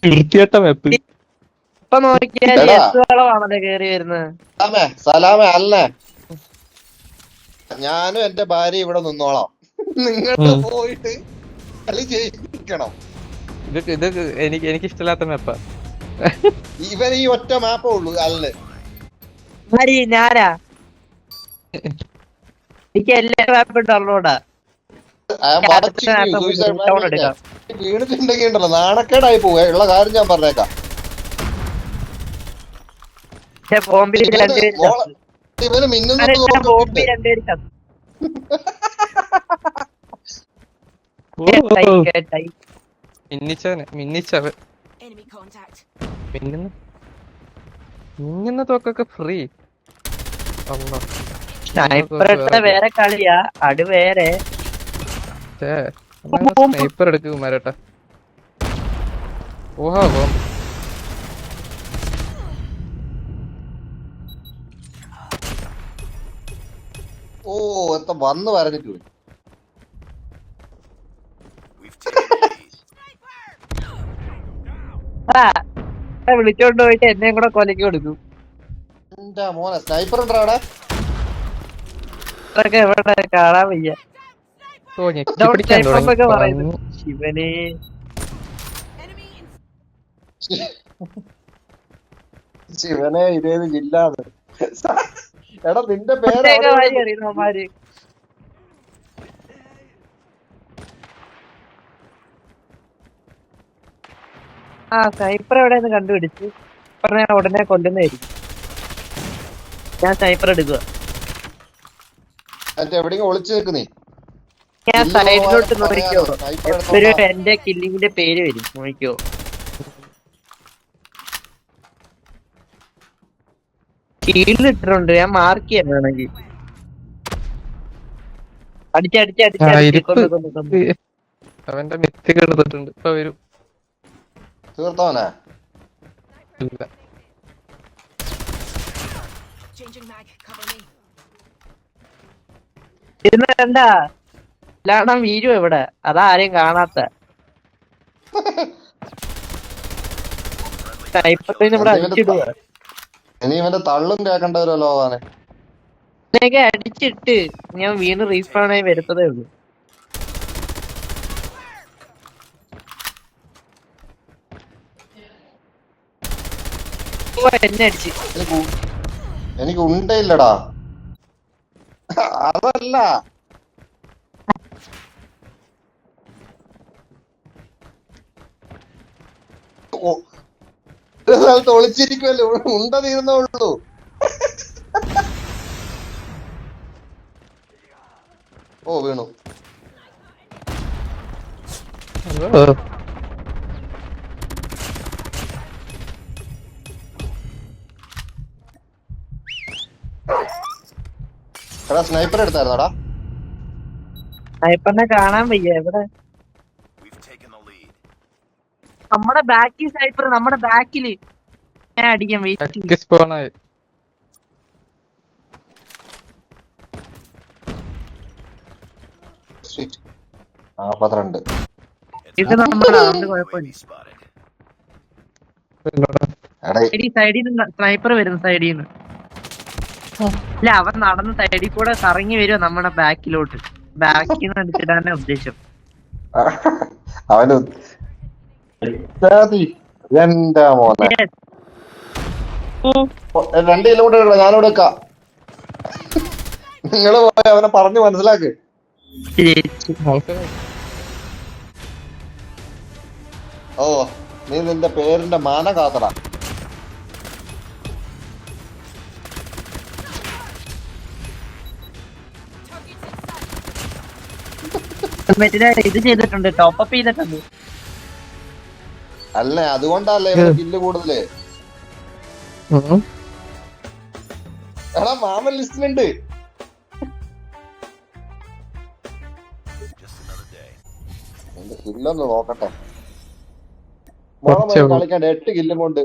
വൃത്തികെട്ട മാപ്പ്. ഇപ്പൊ നോക്കിയാൽ എടാ. വളമാണല്ലോ കേറി വരുന്നത്. സലാമേ അല്ലേ, ഞാനും എന്റെ ഭാര്യ ഇവിടെ നിന്നോളാം, നിങ്ങൾ പോയിട്ട് കളി ജയിക്കണം. ഇത് എനിക്ക് ഇഷ്ടമില്ലാത്ത മാപ്പാ. ഇവൻ ഈ ഒറ്റ മാപ്പേ ഉള്ളൂ അല്ലേ. ഞാനാ, എനിക്ക് എല്ലാ മാപ്പും ഡൗൺലോഡാ. വീണിട്ടുണ്ടെങ്കിൽ ഉണ്ടല്ലോ നാണക്കേടായി പോവുക, ഉള്ള കാര്യം ഞാൻ പറഞ്ഞേക്കാം. ഇവന് മിന്നുന്ന തോക്കൊക്കെ ഫ്രീ. വേറെ കളിയാ, അത് വേറെ. സ്നൈപ്പർ എടുക്കും മരട്ടെ. ഓഹോ ഓ എത്ര വന്ന് വരഞ്ഞിട്ട് പോയി. വിളിച്ചോണ്ട് പോയിട്ട് എന്നെയും കൂടെ കൊലക്ക് കൊടുക്കും. എന്റെ മോനെ സ്നൈപ്പർ ഉണ്ടോ അവിടെ? എവിടെ കാണാൻ വയ്യ. ശിവനെ, ശിവനെ ഇതേത് ജില്ലാന്ന്. എടാ നിന്റെ പേര് അറിയുന്നമാര്. സ്നൈപ്പർ എവിടെയെന്ന് കണ്ടുപിടിച്ച് പറഞ്ഞ ഉടനെ കൊല്ലുന്നതായിരിക്കും. ഞാൻ സ്നൈപ്പർ എടുക്കുക. എവിടെയെങ്കിലും ഒളിച്ചു നിൽക്കുന്നേ. ഞാൻ സൈഡിലോട്ട് നോക്കിക്കോ, എപ്പോഴും എന്റെ കില്ലിങ്ങിന്റെ പേര് വരും, നോക്കിക്കോ. ഷീൽഡിട്ടിട്ടുണ്ട്, ഞാൻ മാർക്ക് ചെയ്യാൻ വേണമെങ്കിൽ. അവന്റെ മിത്തി എടുത്തിട്ടുണ്ട്. ഇപ്പൊ വരും. തീർത്തോനെ കണ്ടാ ലാണം വീരും ഇവിടെ, അതാ ആരെയും കാണാത്ത. ഇവിടെ അടിച്ചിടുക. ഇനി ഇവന്റെ തള്ളും കേക്കണ്ടവരല്ലോ. അടിച്ചിട്ട് ഞാൻ വീണ്ടും റീസ്പോണായി വരുത്തതേ ഉള്ളൂ. എന്നെ അടിച്ച്. എനിക്ക് ഉണ്ടയില്ലടാ, അതല്ല. ഒളിച്ചിരിക്കുമല്ലോ, ഉണ്ട തീർന്നേ ഉള്ളൂ. ഓ വീണു. എടാ സ്നൈപ്പർ എടുത്തായിരുന്നോടാ? സ്നൈപ്പറിനെ കാണാൻ വയ്യ. എവിടെ? നമ്മുടെ ബാക്കിൽ സ്നൈപ്പർ, നമ്മുടെ ബാക്കില്. ഞാൻ അടിക്കാൻ വെയിറ്റ്. ഇത് നമ്മളാണ് കുഴപ്പമില്ല. സൈഡിൽ നിന്ന് സ്നൈപ്പർ വരുന്നു, സൈഡിൽ നിന്ന്. ഇല്ല, അവൻ നടന്ന് സൈഡിൽ കൂടെ കറങ്ങി വരുമോ നമ്മുടെ ബാക്കിലോട്ട്. ബാക്കിൽ നിന്ന് അടിച്ചിടാനാ ഉദ്ദേശം. അവന് എന്റെ മോനെ 2 കിലോമീറ്റർ ഞാനിവിടെ വെക്കാം. നിങ്ങള് പോയി അവനെ പറഞ്ഞു മനസ്സിലാക്ക്. ഓ നീ നിന്റെ പേരിന്റെ മാനം കാത്തട. ഇത് ചെയ്തിട്ടുണ്ട്, ടോപ്പപ്പ് ചെയ്തിട്ടുണ്ട്. അല്ലേ അതുകൊണ്ടല്ലേ ഇവന് കില്ല് കൂടുതല്. എടാ മാമൻ ലിസ്റ്റിലുണ്ട്. കില്ലൊന്ന് നോക്കട്ടെ. കളിക്കണ്ട 8 കില്ലും കൊണ്ട്